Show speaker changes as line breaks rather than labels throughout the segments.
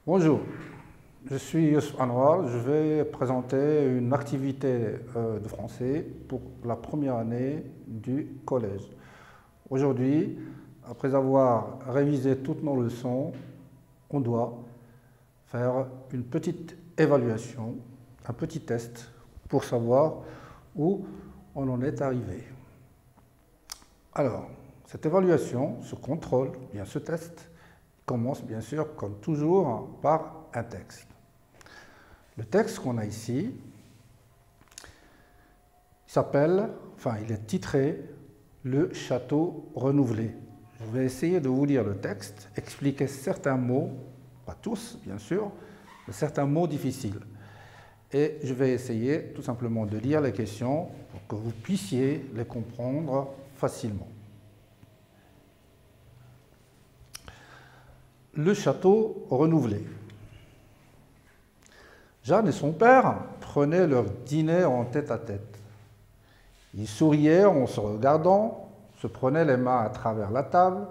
Bonjour, je suis Youssef Anwar. Je vais présenter une activité de français pour la première année du collège. Aujourd'hui, après avoir révisé toutes nos leçons, on doit faire une petite évaluation, un petit test pour savoir où on en est arrivé. Alors, cette évaluation, ce contrôle, bien ce test, commence bien sûr, comme toujours, par un texte. Le texte qu'on a ici il est titré « Le château renouvelé ». Je vais essayer de vous lire le texte, expliquer certains mots, pas tous bien sûr, mais certains mots difficiles. Et je vais essayer tout simplement de lire les questions pour que vous puissiez les comprendre facilement. Le château renouvelé. Jeanne et son père prenaient leur dîner en tête-à-tête. Ils souriaient en se regardant, se prenaient les mains à travers la table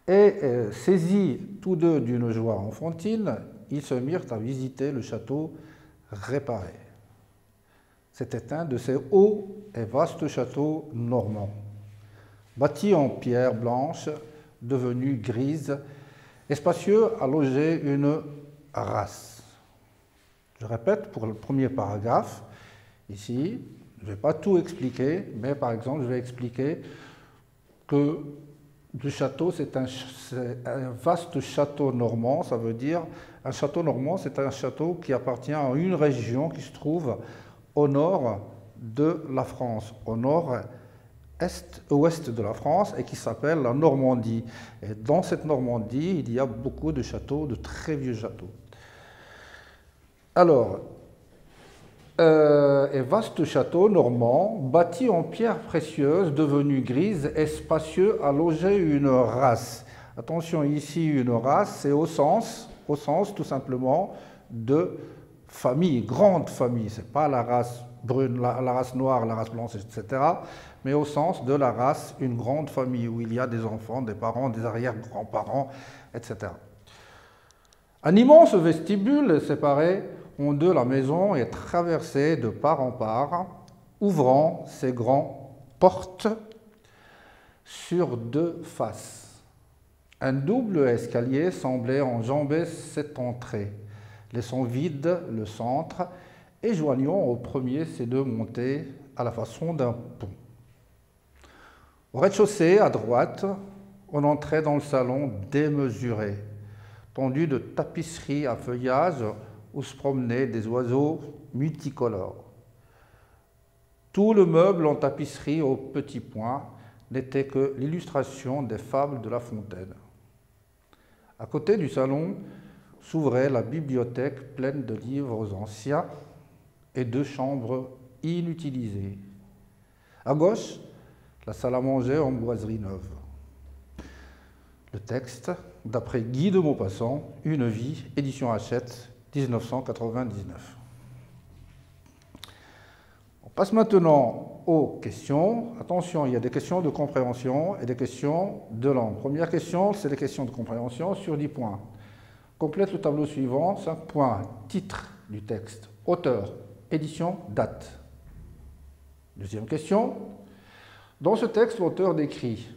et, saisis tous deux d'une joie enfantine, ils se mirent à visiter le château réparé. C'était un de ces hauts et vastes châteaux normands, bâti en pierre blanche, devenue grise, et spacieux à loger une race. Je répète pour le premier paragraphe, ici, je ne vais pas tout expliquer, mais par exemple, je vais expliquer que le château, c'est un vaste château normand, ça veut dire, un château normand, c'est un château qui appartient à une région qui se trouve au nord de la France, au nord-ouest de la France, et qui s'appelle la Normandie. Et dans cette Normandie, il y a beaucoup de châteaux, de très vieux châteaux. Alors, un vaste château normand, bâti en pierre précieuse, devenu grise et spacieux, à loger une race. Attention, ici, une race, c'est au sens tout simplement de famille, grande famille. Ce n'est pas la race brune, la race noire, la race blanche, etc., mais au sens de la race, une grande famille où il y a des enfants, des parents, des arrière-grands-parents, etc. Un immense vestibule séparé en deux la maison est traversée de part en part, ouvrant ses grandes portes sur deux faces. Un double escalier semblait enjamber cette entrée, laissant vide le centre et joignant au premier ces deux montées à la façon d'un pont. Au rez-de-chaussée, à droite, on entrait dans le salon démesuré, tendu de tapisseries à feuillage où se promenaient des oiseaux multicolores. Tout le meuble en tapisserie au petit point n'était que l'illustration des fables de La Fontaine. À côté du salon s'ouvrait la bibliothèque pleine de livres anciens et de chambres inutilisées. À gauche, la salle à manger en boiserie neuve. Le texte, d'après Guy de Maupassant, Une vie, édition Hachette, 1999. On passe maintenant aux questions. Attention, il y a des questions de compréhension et des questions de langue. Première question, c'est des questions de compréhension sur 10 points. Complète le tableau suivant, 5 points. Titre du texte, auteur, édition, date. Deuxième question. Dans ce texte, l'auteur décrit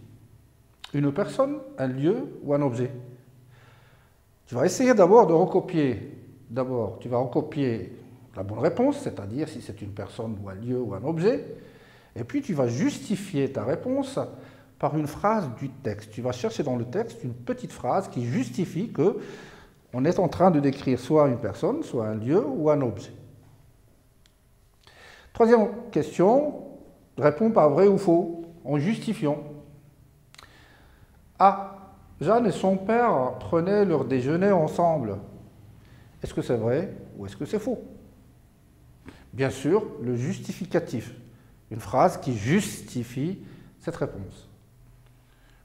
une personne, un lieu ou un objet. Tu vas essayer d'abord de recopier. D'abord, tu vas recopier la bonne réponse, c'est-à-dire si c'est une personne ou un lieu ou un objet, et puis tu vas justifier ta réponse par une phrase du texte. Tu vas chercher dans le texte une petite phrase qui justifie que on est en train de décrire soit une personne, soit un lieu ou un objet. Troisième question, réponds par vrai ou faux, en justifiant. A. Jeanne et son père prenaient leur déjeuner ensemble. Est-ce que c'est vrai ou est-ce que c'est faux? Bien sûr, le justificatif, une phrase qui justifie cette réponse.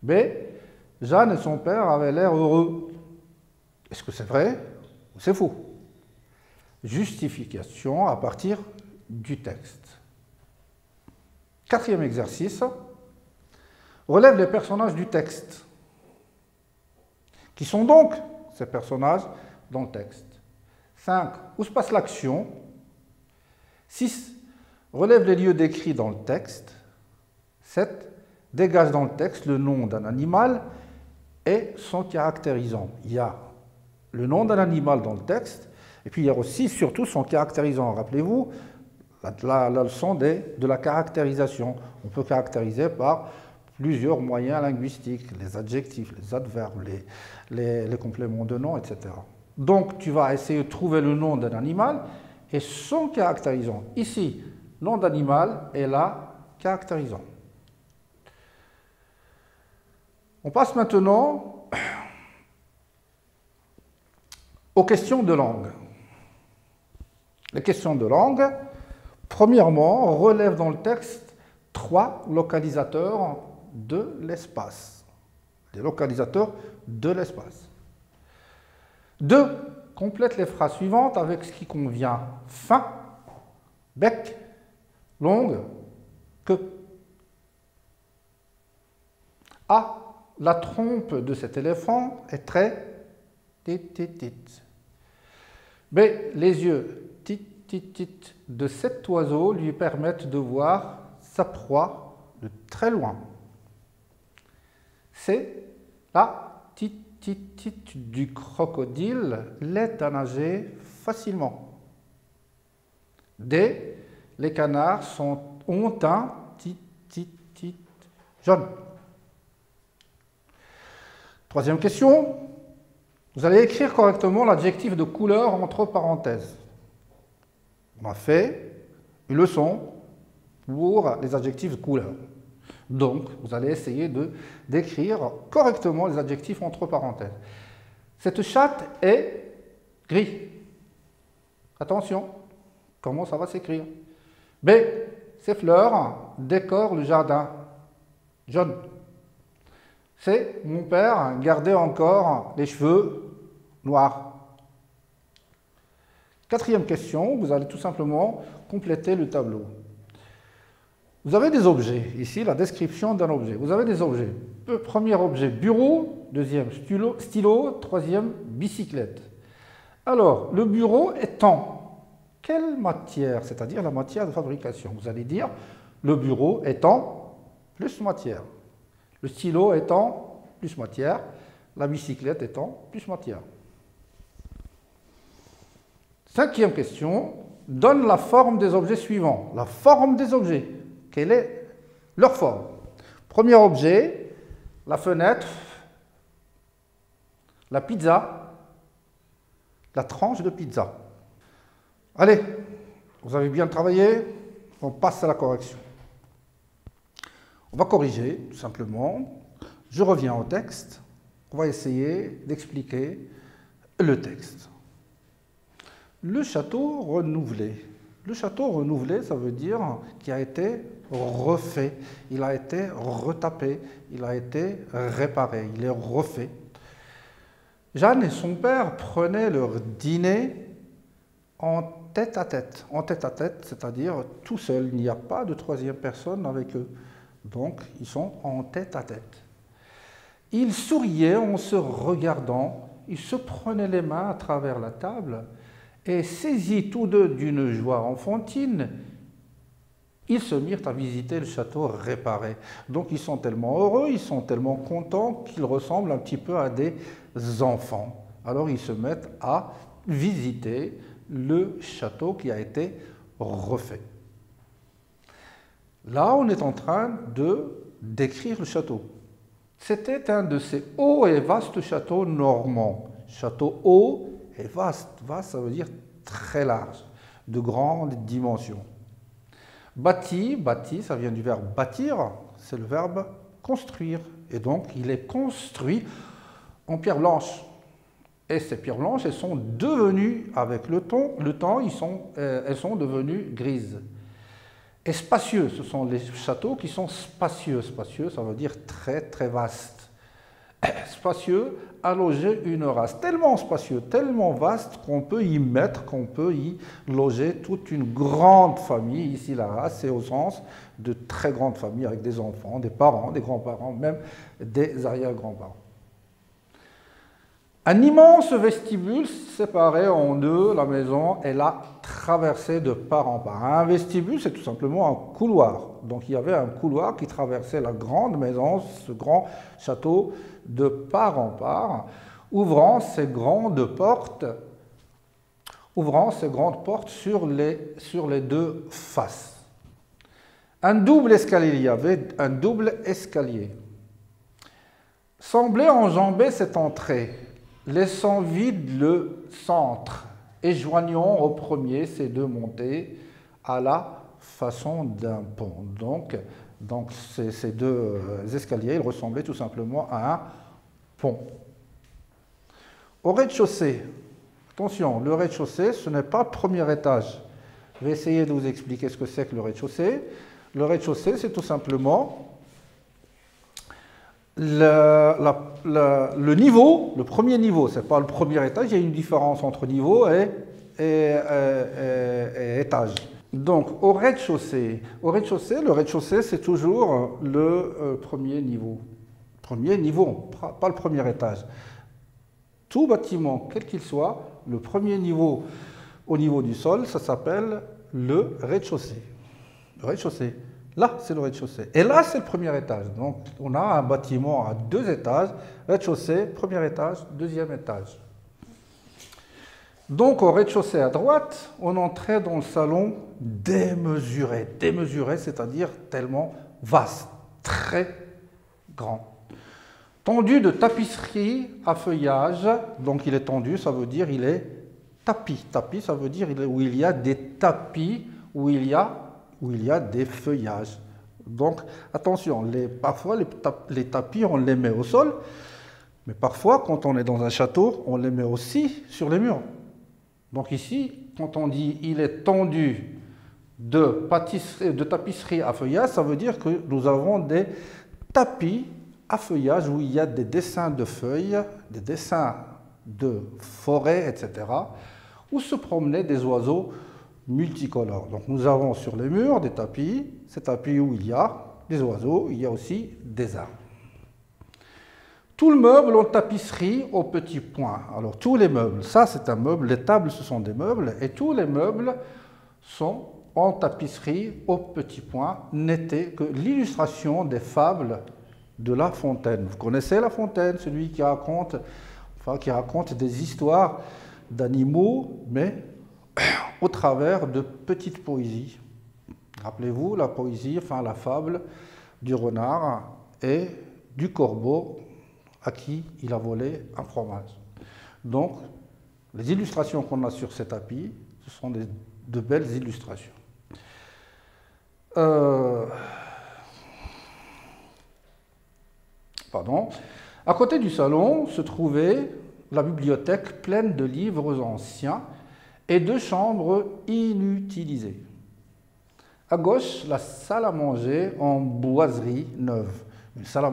B. Jeanne et son père avaient l'air heureux. Est-ce que c'est vrai ou c'est faux? Justification à partir du texte. Quatrième exercice, relève les personnages du texte. Qui sont donc ces personnages dans le texte. 5. Où se passe l'action? 6. Relève les lieux décrits dans le texte. 7. Dégage dans le texte le nom d'un animal et son caractérisant. Il y a le nom d'un animal dans le texte, et puis il y a aussi, surtout, son caractérisant. Rappelez-vous, la leçon de la caractérisation. On peut caractériser par plusieurs moyens linguistiques, les adjectifs, les adverbes, les compléments de nom, etc. Donc, tu vas essayer de trouver le nom d'un animal et son caractérisant. Ici, nom d'animal et là, caractérisant. On passe maintenant aux questions de langue. Les questions de langue, premièrement, relèvent dans le texte 3 localisateurs de l'espace. Les localisateurs de l'espace. 2. Complète les phrases suivantes avec ce qui convient. Fin, bec, longue, queue. A. La trompe de cet éléphant est très tit. B. Les yeux tit de cet oiseau lui permettent de voir sa proie de très loin. C. La tit du crocodile l'aide à nager facilement. D. Les canards ont un tit jaune. Troisième question, vous allez écrire correctement l'adjectif de couleur entre parenthèses. On a fait une leçon pour les adjectifs de couleur. Donc, vous allez essayer d'écrire correctement les adjectifs entre parenthèses. Cette chatte est gris. Attention, comment ça va s'écrire? B. Ces fleurs décorent le jardin. Jaune. C. Mon père gardait encore les cheveux noirs. Quatrième question, vous allez tout simplement compléter le tableau. Vous avez des objets, ici la description d'un objet. Vous avez des objets. Premier objet, bureau. Deuxième, stylo. Troisième, bicyclette. Alors, le bureau est en quelle matière? C'est-à-dire la matière de fabrication. Vous allez dire, le bureau est en plus matière. Le stylo étant plus matière, la bicyclette étant plus matière. Cinquième question, donne la forme des objets suivants. La forme des objets, quelle est leur forme? Premier objet, la fenêtre, la pizza, la tranche de pizza. Allez, vous avez bien travaillé, on passe à la correction. On va corriger, tout simplement. Je reviens au texte. On va essayer d'expliquer le texte. Le château renouvelé. Le château renouvelé, ça veut dire qu'il a été refait, il a été retapé, il a été réparé, il est refait. Jeanne et son père prenaient leur dîner en tête-à-tête. En tête-à-tête, c'est-à-dire tout seul, il n'y a pas de troisième personne avec eux. Donc, ils sont en tête-à-tête. Ils souriaient en se regardant, ils se prenaient les mains à travers la table et saisis tous deux d'une joie enfantine, ils se mirent à visiter le château réparé. Donc, ils sont tellement heureux, ils sont tellement contents qu'ils ressemblent un petit peu à des enfants. Alors, ils se mettent à visiter le château qui a été refait. Là, on est en train de décrire le château. C'était un de ces hauts et vastes châteaux normands. Château haut et vaste. Vaste, ça veut dire très large, de grande dimension. Bâti, ça vient du verbe bâtir, c'est le verbe construire. Et donc, il est construit en pierre blanche. Et ces pierres blanches, elles sont devenues, avec le temps, elles sont devenues grises. Et spacieux, ce sont les châteaux qui sont spacieux. Spacieux, ça veut dire très, très vaste. Spacieux, à loger une race. Tellement spacieux, tellement vaste qu'on peut y mettre, qu'on peut y loger toute une grande famille. Ici, la race, c'est au sens de très grande famille avec des enfants, des parents, des grands-parents, même des arrière-grands-parents. Un immense vestibule séparé en deux, la maison est là traversée de part en part. Un vestibule, c'est tout simplement un couloir. Donc il y avait un couloir qui traversait la grande maison, ce grand château, de part en part, ouvrant ses grandes portes sur les deux faces. Un double escalier, il y avait un double escalier. Semblait enjamber cette entrée, laissant vide le centre et joignant au premier ces deux montées à la façon d'un pont. Donc ces deux escaliers, ils ressemblaient tout simplement à un pont. Au rez-de-chaussée, attention, le rez-de-chaussée, ce n'est pas le premier étage. Je vais essayer de vous expliquer ce que c'est que le rez-de-chaussée. Le rez-de-chaussée, c'est tout simplement le niveau, le premier niveau, ce n'est pas le premier étage, il y a une différence entre niveau et étage. Donc au rez-de-chaussée, le rez-de-chaussée c'est toujours le premier niveau. Premier niveau, pas le premier étage. Tout bâtiment, quel qu'il soit, le premier niveau au niveau du sol, ça s'appelle le rez-de-chaussée. Le rez-de-chaussée. Là, c'est le rez-de-chaussée. Et là, c'est le premier étage. Donc, on a un bâtiment à deux étages, rez-de-chaussée, premier étage, deuxième étage. Donc, au rez-de-chaussée à droite, on entrait dans le salon démesuré. Démesuré, c'est-à-dire tellement vaste, très grand. Tendu de tapisserie à feuillage. Donc, il est tendu, ça veut dire il est tapis. Tapis, ça veut dire où il y a des tapis, où il y a des feuillages. Donc, attention, parfois les tapis, on les met au sol, mais parfois, quand on est dans un château, on les met aussi sur les murs. Donc ici, quand on dit « il est tendu de tapisserie à feuillage », ça veut dire que nous avons des tapis à feuillage où il y a des dessins de feuilles, des dessins de forêts, etc., où se promenaient des oiseaux multicolores. Donc nous avons sur les murs des tapis, ces tapis où il y a des oiseaux, il y a aussi des arbres. Tout le meuble en tapisserie au petit point. Alors tous les meubles, ça c'est un meuble, les tables ce sont des meubles, et tous les meubles sont en tapisserie au petit point, n'était que l'illustration des fables de La Fontaine. Vous connaissez La Fontaine, celui qui raconte des histoires d'animaux, mais au travers de petites poésies. Rappelez-vous la poésie, la fable du renard et du corbeau à qui il a volé un fromage. Donc, les illustrations qu'on a sur ces tapis, ce sont de belles illustrations. À côté du salon se trouvait la bibliothèque pleine de livres anciens et de chambres inutilisées. À gauche, la salle à manger en boiserie neuve. Une salle à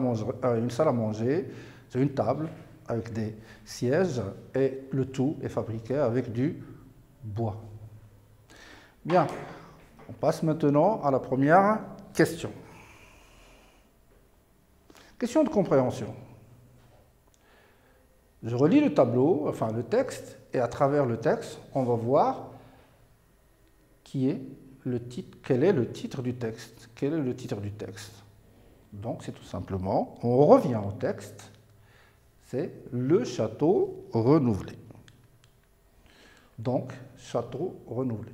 manger, c'est une table avec des sièges et le tout est fabriqué avec du bois. Bien, on passe maintenant à la première question. Question de compréhension. Je relis le tableau, le texte, et à travers le texte, on va voir quel est le titre du texte. Quel est le titre du texte? Donc, c'est tout simplement, on revient au texte, c'est le château renouvelé. Donc, château renouvelé.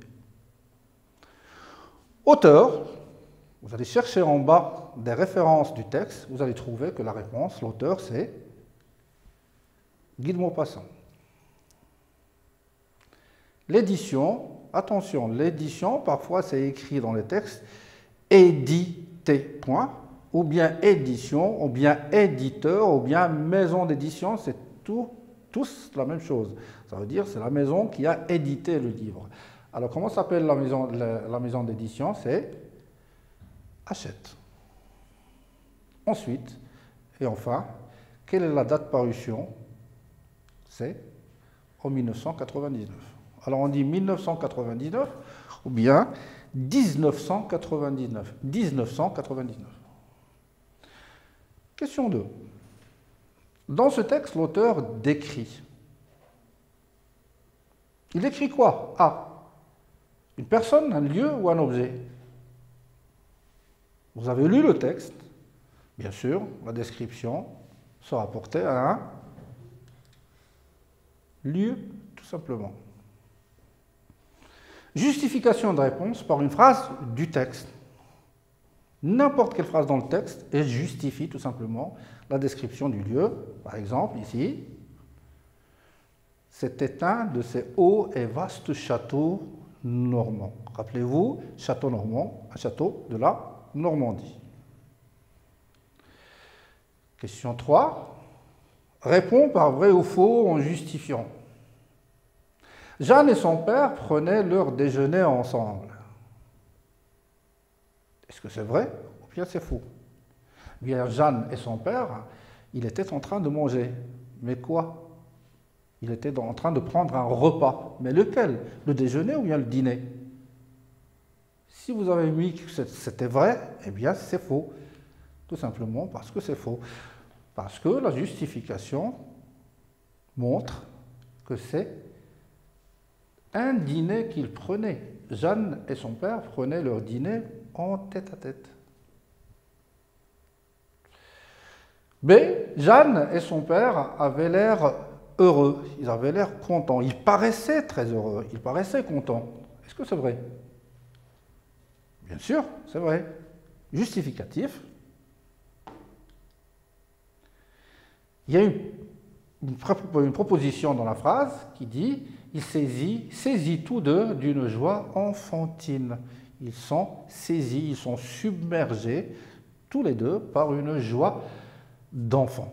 Auteur, vous allez chercher en bas des références du texte, vous allez trouver que la réponse, l'auteur, c'est Guy de Maupassant. L'édition, attention, l'édition, parfois c'est écrit dans les textes, édité, point, ou bien édition, ou bien éditeur, ou bien maison d'édition, c'est tous la même chose. Ça veut dire c'est la maison qui a édité le livre. Alors comment s'appelle la maison d'édition? C'est Hachette. Ensuite, et enfin, quelle est la date de parution? C'est en 1999. Alors on dit 1999 ou bien 1999. 1999. Question 2. Dans ce texte, l'auteur décrit. Il décrit quoi? A. Une personne, un lieu ou un objet? Vous avez lu le texte. Bien sûr, la description se rapportait à un lieu, tout simplement. Justification de réponse par une phrase du texte. N'importe quelle phrase dans le texte, elle justifie tout simplement la description du lieu. Par exemple, ici, c'était un de ces hauts et vastes châteaux normands. Rappelez-vous, château normand, un château de la Normandie. Question 3. Réponds par vrai ou faux en justifiant. Jeanne et son père prenaient leur déjeuner ensemble. Est-ce que c'est vrai ou bien c'est faux? Bien, Jeanne et son père, ils étaient en train de manger. Mais quoi? Il était en train de prendre un repas. Mais lequel? Le déjeuner ou bien le dîner? Si vous avez mis que c'était vrai, eh bien c'est faux. Tout simplement parce que c'est faux. Parce que la justification montre que c'est un dîner qu'ils prenaient. Jeanne et son père prenaient leur dîner en tête-à-tête. B. Jeanne et son père avaient l'air heureux, ils avaient l'air contents, ils paraissaient très heureux, ils paraissaient contents. Est-ce que c'est vrai? Bien sûr, c'est vrai. Justificatif. Il y a une proposition dans la phrase qui dit « Ils saisit tous deux d'une joie enfantine ». Ils sont saisis, ils sont submergés, tous les deux, par une joie d'enfant.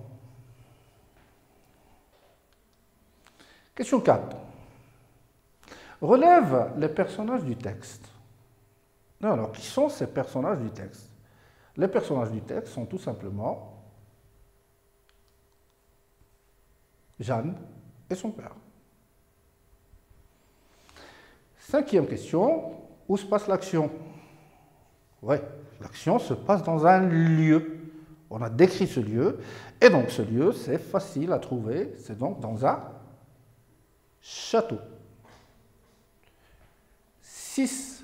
Question 4. Relève les personnages du texte. Alors, qui sont ces personnages du texte? Les personnages du texte sont tout simplement Jeanne et son père. 5e question, où se passe l'action? Oui, l'action se passe dans un lieu. On a décrit ce lieu, et donc ce lieu, c'est facile à trouver, c'est donc dans un château. 6.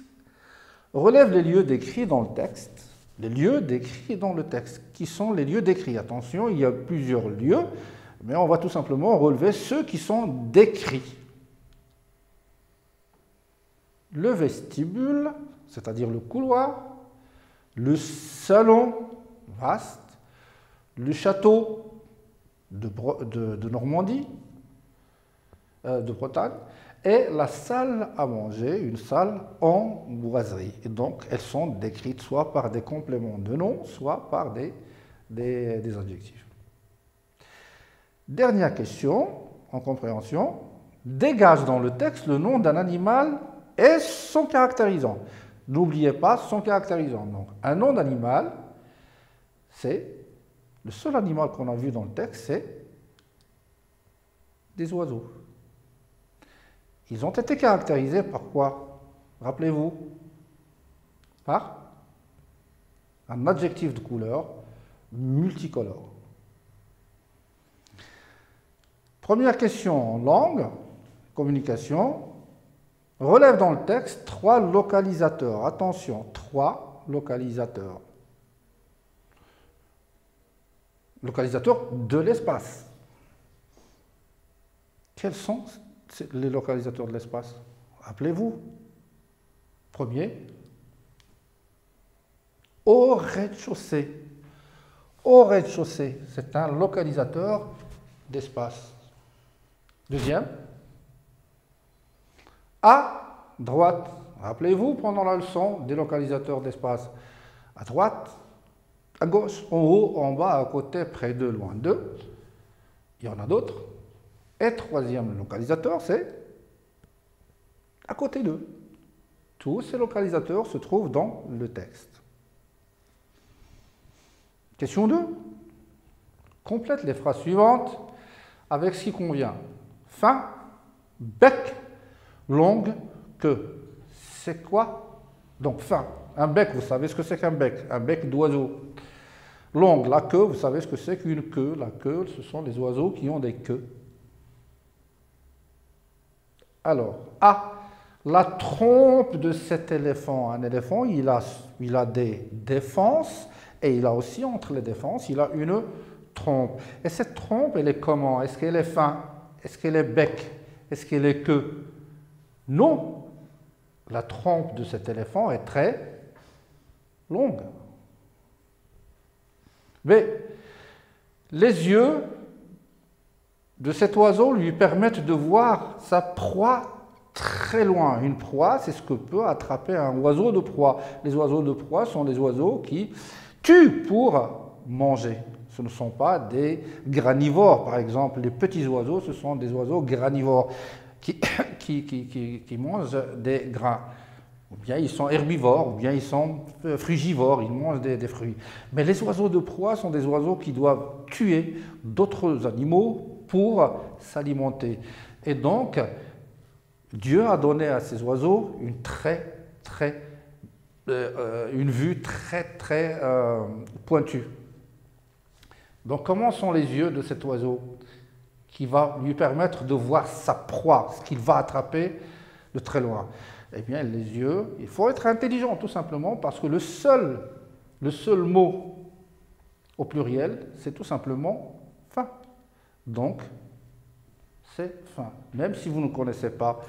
Relève les lieux décrits dans le texte. Les lieux décrits dans le texte. Qui sont les lieux décrits? Attention, il y a plusieurs lieux, mais on va tout simplement relever ceux qui sont décrits. Le vestibule, c'est-à-dire le couloir, le salon vaste, le château de Normandie, de Bretagne, et la salle à manger, une salle en boiserie. Et donc, elles sont décrites soit par des compléments de nom, soit par des adjectifs. Dernière question, en compréhension. Dégage dans le texte le nom d'un animal et son caractérisant. N'oubliez pas son caractérisant. Donc, un nom d'animal, c'est le seul animal qu'on a vu dans le texte, c'est des oiseaux. Ils ont été caractérisés par quoi? Rappelez-vous. Par un adjectif de couleur multicolore. Première question en langue, communication. Relève dans le texte 3 localisateurs. Attention, 3 localisateurs. Localisateurs de l'espace. Quels sont les localisateurs de l'espace? Rappelez-vous. Premier, au rez-de-chaussée. Au rez-de-chaussée, c'est un localisateur d'espace. Deuxième, à droite. Rappelez-vous, pendant la leçon, des localisateurs d'espace. À droite, à gauche, en haut, en bas, à côté, près de, loin de. Il y en a d'autres. Et troisième localisateur, c'est à côté d'eux. Tous ces localisateurs se trouvent dans le texte. Question 2. Complète les phrases suivantes avec ce qui convient. Fin, bec, longue, queue. C'est quoi? Donc fin. Un bec, vous savez ce que c'est qu'un bec? Un bec d'oiseau. Longue, la queue, vous savez ce que c'est qu'une queue. La queue, ce sont les oiseaux qui ont des queues. Alors, A, la trompe de cet éléphant. Un éléphant, il a des défenses et il a aussi, entre les défenses, il a une trompe. Et cette trompe, elle est comment? Est-ce qu'elle est fin? Est-ce qu'elle est bec? Est-ce qu'elle est queue? Non. La trompe de cet éléphant est très longue. B, les yeux de cet oiseau lui permettent de voir sa proie très loin. Une proie, c'est ce que peut attraper un oiseau de proie. Les oiseaux de proie sont des oiseaux qui tuent pour manger. Ce ne sont pas des granivores, par exemple. Les petits oiseaux, ce sont des oiseaux granivores qui mangent des grains. Ou bien ils sont herbivores, ou bien ils sont frugivores, ils mangent des fruits. Mais les oiseaux de proie sont des oiseaux qui doivent tuer d'autres animaux pour s'alimenter. Et donc, Dieu a donné à ces oiseaux une vue très pointue. Donc, comment sont les yeux de cet oiseau qui va lui permettre de voir sa proie, ce qu'il va attraper de très loin? Eh bien, les yeux, il faut être intelligent tout simplement parce que le seul mot au pluriel, c'est tout simplement fin. Donc, c'est fin. Même si vous ne connaissez pas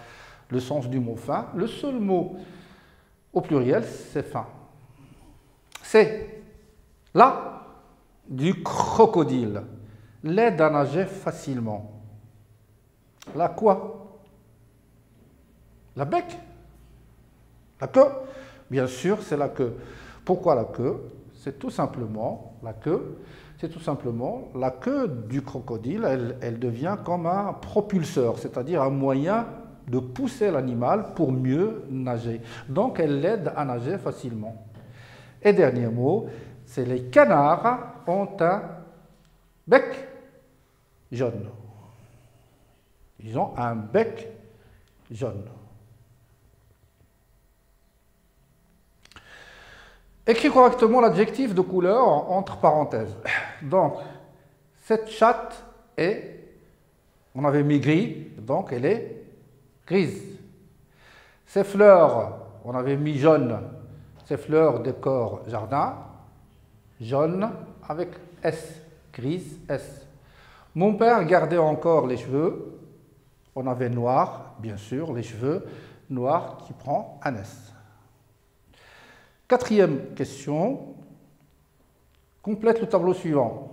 le sens du mot fin, le seul mot au pluriel, c'est fin. C'est là du crocodile. L'aide à nager facilement. La quoi? La bec? La queue? Bien sûr, c'est la queue. Pourquoi la queue? C'est tout simplement la queue. C'est tout simplement la queue du crocodile. Elle devient comme un propulseur, c'est-à-dire un moyen de pousser l'animal pour mieux nager. Donc, elle l'aide à nager facilement. Et dernier mot, c'est les canards ont un bec jaune. Ils ont un bec jaune. Écris correctement l'adjectif de couleur entre parenthèses. Donc, cette chatte est, on avait mis gris, donc elle est grise. Ces fleurs, on avait mis jaune, ces fleurs décorent jardin, jaune avec S, grise S. Mon père gardait encore les cheveux, on avait noir, bien sûr, les cheveux noirs qui prend un S. Quatrième question, complète le tableau suivant.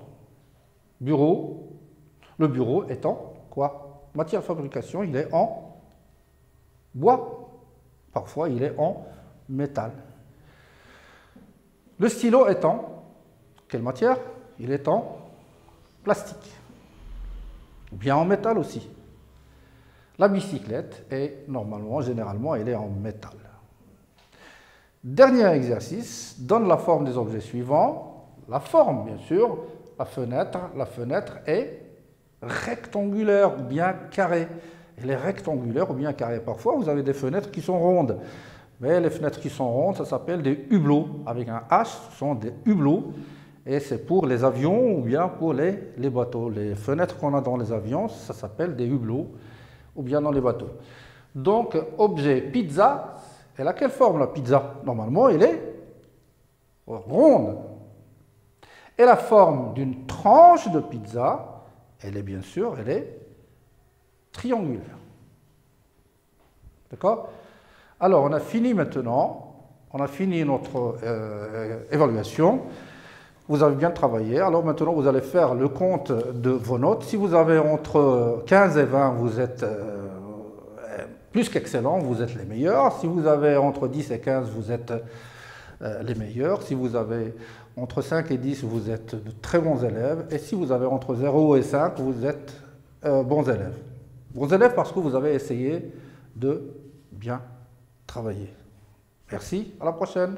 Bureau, le bureau est en quoi? Matière de fabrication, il est en bois. Parfois, il est en métal. Le stylo est en quelle matière? Il est en plastique. Ou bien en métal aussi. La bicyclette est normalement, généralement, elle est en métal. Dernier exercice, donne la forme des objets suivants. La forme, bien sûr, la fenêtre est rectangulaire ou bien carrée. Elle est rectangulaire ou bien carrée. Parfois, vous avez des fenêtres qui sont rondes. Mais les fenêtres qui sont rondes, ça s'appelle des hublots. Avec un H, ce sont des hublots. Et c'est pour les avions ou bien pour les bateaux. Les fenêtres qu'on a dans les avions, ça s'appelle des hublots ou bien dans les bateaux. Donc, objet pizza. Elle a quelle forme la pizza? Normalement, elle est ronde. Et la forme d'une tranche de pizza, elle est bien sûr, elle est triangulaire. D'accord? Alors, on a fini maintenant. On a fini notre évaluation. Vous avez bien travaillé. Alors maintenant, vous allez faire le compte de vos notes. Si vous avez entre 15 et 20, vous êtes plus qu'excellent, vous êtes les meilleurs. Si vous avez entre 10 et 15, vous êtes les meilleurs. Si vous avez entre 5 et 10, vous êtes de très bons élèves. Et si vous avez entre 0 et 5, vous êtes bons élèves. Bons élèves parce que vous avez essayé de bien travailler. Merci, à la prochaine.